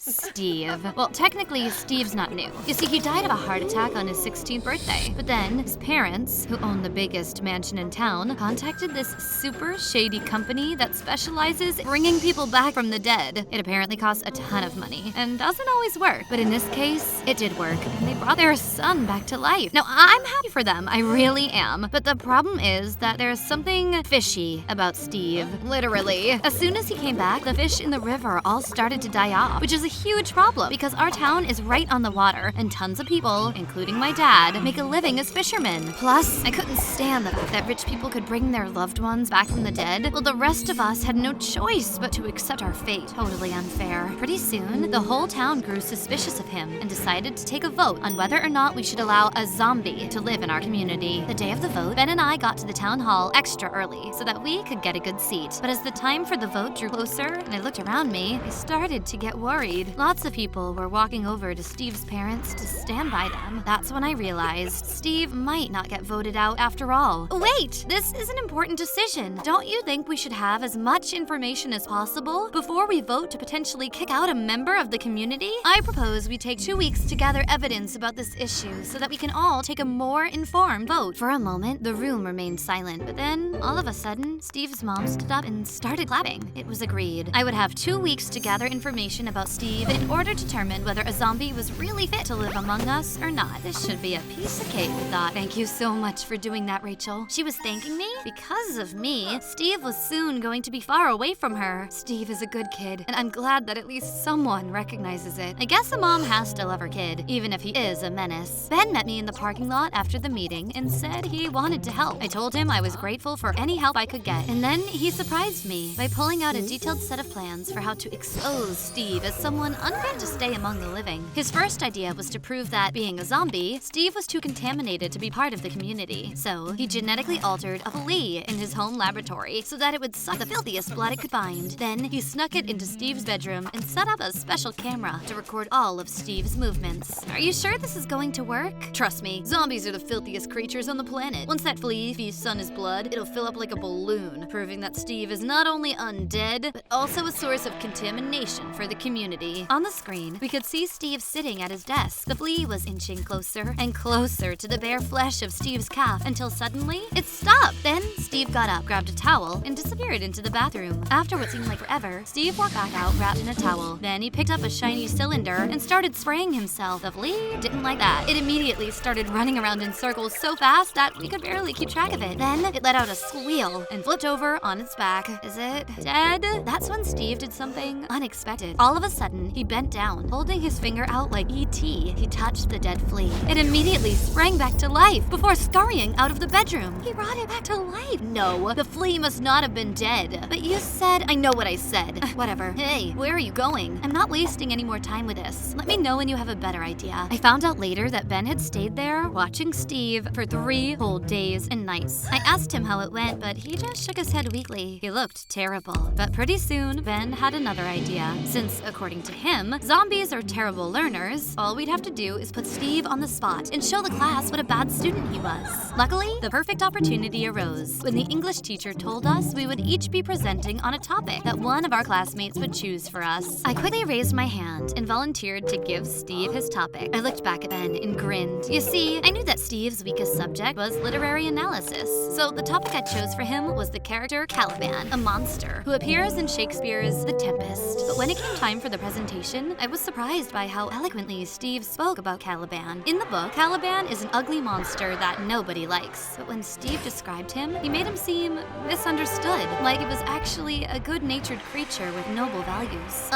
Steve. Well, technically, Steve's not new. You see, he died of a heart attack on his 16th birthday. But then, his parents, who own the biggest mansion in town, contacted this super shady company that specializes in bringing people back from the dead. It apparently costs a ton of money and doesn't always work. But in this case, it did work, and they brought their son back to life. Now, I'm happy for them. I really am. But the problem is that there's something fishy about Steve. Literally. As soon as he came back, the fish in the river all started to die off, which is a huge problem because our town is right on the water, and tons of people, including my dad, make a living as fishermen. Plus, I couldn't stand the fact that rich people could bring their loved ones back from the dead. Well, the rest of us had no choice but to accept our fate. Totally unfair. Pretty soon, the whole town grew suspicious of him and decided to take a vote on whether or not we should allow a zombie to live in our community. The day of the vote, Ben and I got to the town hall extra early so that we could get a good seat. But as the time for the vote drew closer and I looked around me, I started to get worried. Lots of people were walking over to Steve's parents to stand by them. That's when I realized Steve might not get voted out after all. Wait, this is an important decision. Don't you think we should have as much information as possible before we vote to potentially kick out a member of the community? I propose we take 2 weeks to gather evidence about this issue so that we can all take a more informed vote. For a moment, the room remained silent, but then, all of a sudden, Steve's mom stood up and started clapping. It was agreed. I would have 2 weeks to gather information about Steve in order to determine whether a zombie was really fit to live among us or not. This should be a piece of cake, we thought. Thank you so much for doing that, Rachel. She was thanking me? Because of me, Steve was soon going to be far away from her. Steve is a good kid, and I'm glad that at least someone recognizes it. I guess a mom has to love her kid, even if he is a menace. Ben met me in the parking lot after the meeting and said he wanted to help. I told him I was grateful for any help I could get, and then he surprised me by pulling out a detailed set of plans for how to expose Steve as someone unfit to stay among the living. His first idea was to prove that, being a zombie, Steve was too contaminated to be part of the community. So, he genetically altered a flea in his home laboratory so that it would suck the filthiest blood it could find. Then, he snuck it into Steve's bedroom and set up a special camera to record all of Steve's movements. Are you sure this is going to work? Trust me, zombies are the filthiest creatures on the planet. Once that flea feasts on his blood, it'll fill up like a balloon, proving that Steve is not only undead, but also a source of contamination for the community. On the screen, we could see Steve sitting at his desk. The flea was inching closer and closer to the bare flesh of Steve's calf until suddenly, it stopped. Then, Steve got up, grabbed a towel, and disappeared into the bathroom. After what seemed like forever, Steve walked back out wrapped in a towel. Then he picked up a shiny cylinder and started spraying himself. The flea didn't like that. It immediately started running around in circles so fast that we could barely keep track of it. Then, it let out a squeal and flipped over on its back. Is it dead? That's when Steve did something unexpected. All of a sudden, he bent down, holding his finger out like E.T. He touched the dead flea. It immediately sprang back to life before scurrying out of the bedroom. He brought it back to life. No, the flea must not have been dead. But you said, I know what I said. Whatever. Hey, where are you going? I'm not wasting any more time with this. Let me know when you have a better idea. I found out later that Ben had stayed there watching Steve for 3 whole days and nights. I asked him how it went, but he just shook his head weakly. He looked terrible. But pretty soon, Ben had another idea. Since, according to him, zombies are terrible learners, all we'd have to do is put Steve on the spot and show the class what a bad student he was. Luckily, the perfect opportunity arose when the English teacher told us we would each be presenting on a topic that one of our classmates would choose for us. I quickly raised my hand and volunteered to give Steve his topic. I looked back at Ben and grinned. You see, I knew that Steve's weakest subject was literary analysis, so the topic I chose for him was the character Caliban, a monster who appears in Shakespeare's The Tempest. But when it came time for the presentation, I was surprised by how eloquently Steve spoke about Caliban. In the book, Caliban is an ugly monster that nobody likes. But when Steve described him, he made him seem misunderstood, like it was actually a good-natured creature with noble values.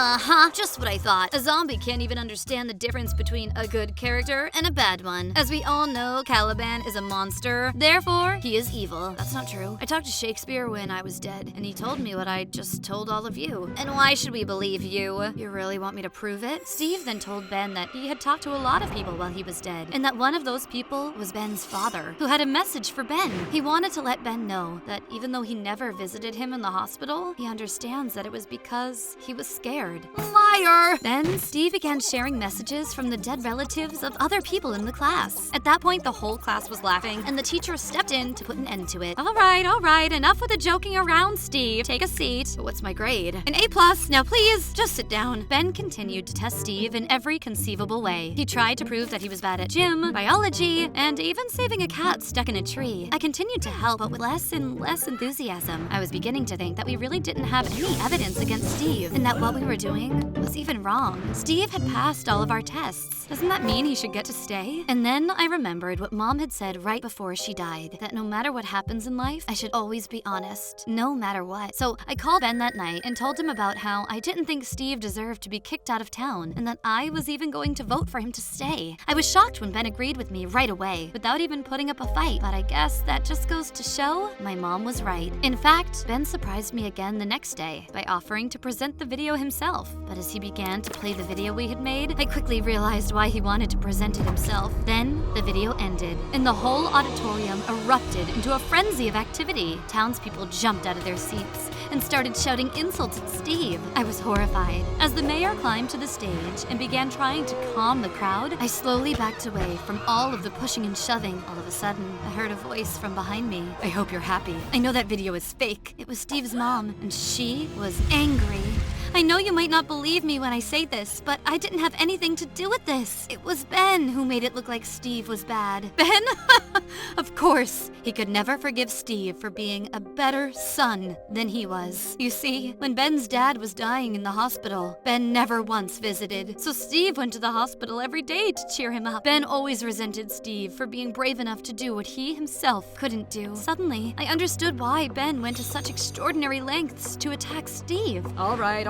Just what I thought. A zombie can't even understand the difference between a good character and a bad one. As we all know, Caliban is a monster, therefore, he is evil. That's not true. I talked to Shakespeare when I was dead, and he told me what I just told all of you. And why should we believe you? You really want me to prove it? Steve then told Ben that he had talked to a lot of people while he was dead, and that one of those people was Ben's father, who had a message for Ben. He wanted to let Ben know that even though he never visited him in the hospital, he understands that it was because he was scared. Liar! Then Steve began sharing messages from the dead relatives of other people in the class. At that point, the whole class was laughing, and the teacher stepped in to put an end to it. All right, enough with the joking around, Steve. Take a seat. What's my grade? An A+. Now please, just sit down. Ben Ben continued to test Steve in every conceivable way. He tried to prove that he was bad at gym, biology, and even saving a cat stuck in a tree. I continued to help, but with less and less enthusiasm. I was beginning to think that we really didn't have any evidence against Steve, and that what we were doing was even wrong. Steve had passed all of our tests. Doesn't that mean he should get to stay? And then I remembered what Mom had said right before she died, that no matter what happens in life, I should always be honest, no matter what. So I called Ben that night and told him about how I didn't think Steve deserved to be kicked out of town, and that I was even going to vote for him to stay. I was shocked when Ben agreed with me right away, without even putting up a fight, but I guess that just goes to show my mom was right. In fact, Ben surprised me again the next day by offering to present the video himself. But as he began to play the video we had made, I quickly realized why he wanted to present it himself. Then the video ended, and the whole auditorium erupted into a frenzy of activity. Townspeople jumped out of their seats and started shouting insults at Steve. I was horrified. As the mayor climbed to the stage and began trying to calm the crowd, I slowly backed away from all of the pushing and shoving. All of a sudden, I heard a voice from behind me. "I hope you're happy. I know that video is fake." It was Steve's mom, and she was angry. "I know you might not believe me when I say this, but I didn't have anything to do with this. It was Ben who made it look like Steve was bad." Ben? Of course. He could never forgive Steve for being a better son than he was. You see, when Ben's dad was dying in the hospital, Ben never once visited. So Steve went to the hospital every day to cheer him up. Ben always resented Steve for being brave enough to do what he himself couldn't do. Suddenly, I understood why Ben went to such extraordinary lengths to attack Steve. All right.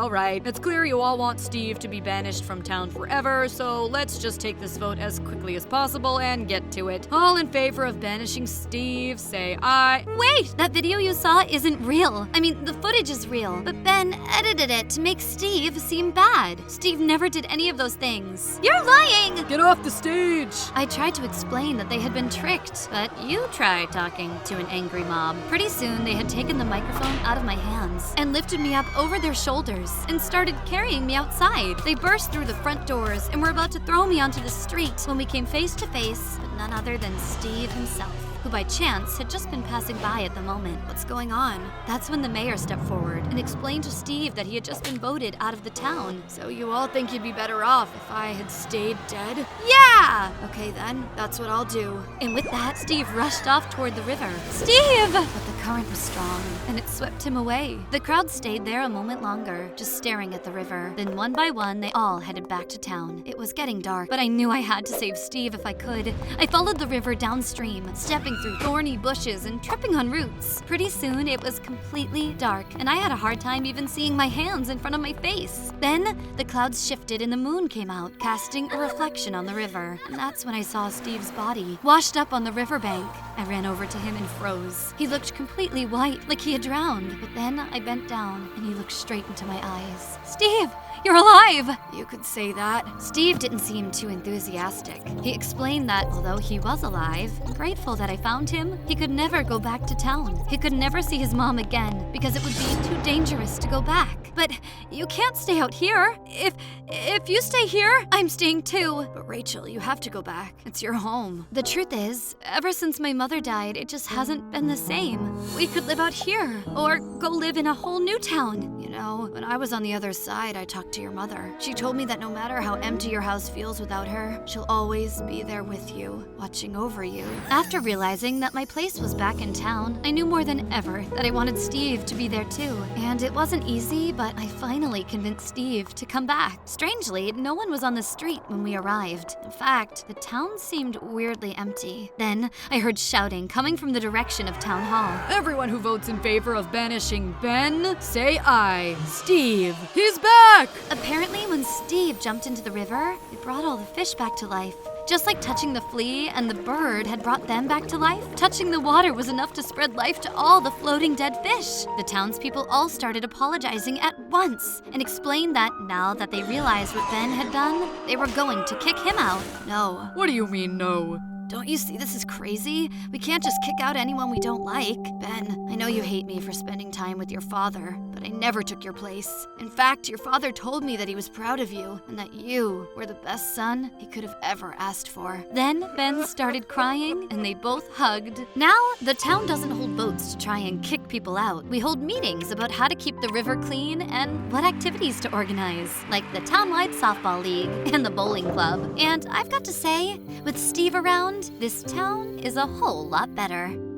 It's clear you all want Steve to be banished from town forever, so let's just take this vote as quickly as possible and get to it. All in favor of banishing Steve, say aye. Wait! That video you saw isn't real. I mean, the footage is real, but Ben edited it to make Steve seem bad. Steve never did any of those things. You're lying! Get off the stage! I tried to explain that they had been tricked, but you try talking to an angry mob. Pretty soon, they had taken the microphone out of my hands and lifted me up over their shoulders and started carrying me outside. They burst through the front doors and were about to throw me onto the street when we came face to face with none other than Steve himself, who by chance had just been passing by at the moment. "What's going on?" That's when the mayor stepped forward and explained to Steve that he had just been voted out of the town. So you all think you'd be better off if I had stayed dead? Yeah! Okay then, that's what I'll do. And with that, Steve rushed off toward the river. Steve! But the current was strong, and it swept him away. The crowd stayed there a moment longer, just staring at the river. Then one by one, they all headed back to town. It was getting dark, but I knew I had to save Steve if I could. I followed the river downstream, stepping through thorny bushes and tripping on roots. Pretty soon, it was completely dark, and I had a hard time even seeing my hands in front of my face. Then, the clouds shifted and the moon came out, casting a reflection on the river. And that's when I saw Steve's body, washed up on the riverbank. I ran over to him and froze. He looked completely white, like he had drowned. But then I bent down, and he looked straight into my eyes. "Steve! You're alive!" You could say that. Steve didn't seem too enthusiastic. He explained that although he was alive and grateful that I found him, he could never go back to town. He could never see his mom again because it would be too dangerous to go back. "But you can't stay out here. If you stay here, I'm staying too." But Rachel, you have to go back. It's your home. The truth is, ever since my mother died, it just hasn't been the same. We could live out here or go live in a whole new town. You know, when I was on the other side, I talked to your mother. She told me that no matter how empty your house feels without her, she'll always be there with you, watching over you. After realizing that my place was back in town, I knew more than ever that I wanted Steve to be there too. And it wasn't easy, but I finally convinced Steve to come back. Strangely, no one was on the street when we arrived. In fact, the town seemed weirdly empty. Then I heard shouting coming from the direction of Town Hall. Everyone who votes in favor of banishing Ben, say aye. Steve, he's back! Apparently, when Steve jumped into the river, it brought all the fish back to life. Just like touching the flea and the bird had brought them back to life, touching the water was enough to spread life to all the floating dead fish. The townspeople all started apologizing at once and explained that now that they realized what Ben had done, they were going to kick him out. No. What do you mean, no? Don't you see this is crazy? We can't just kick out anyone we don't like. Ben, I know you hate me for spending time with your father, but I never took your place. In fact, your father told me that he was proud of you and that you were the best son he could have ever asked for. Then Ben started crying and they both hugged. Now, the town doesn't hold votes to try and kick people out. We hold meetings about how to keep the river clean and what activities to organize, like the townwide softball league and the bowling club. And I've got to say, with Steve around, this town is a whole lot better.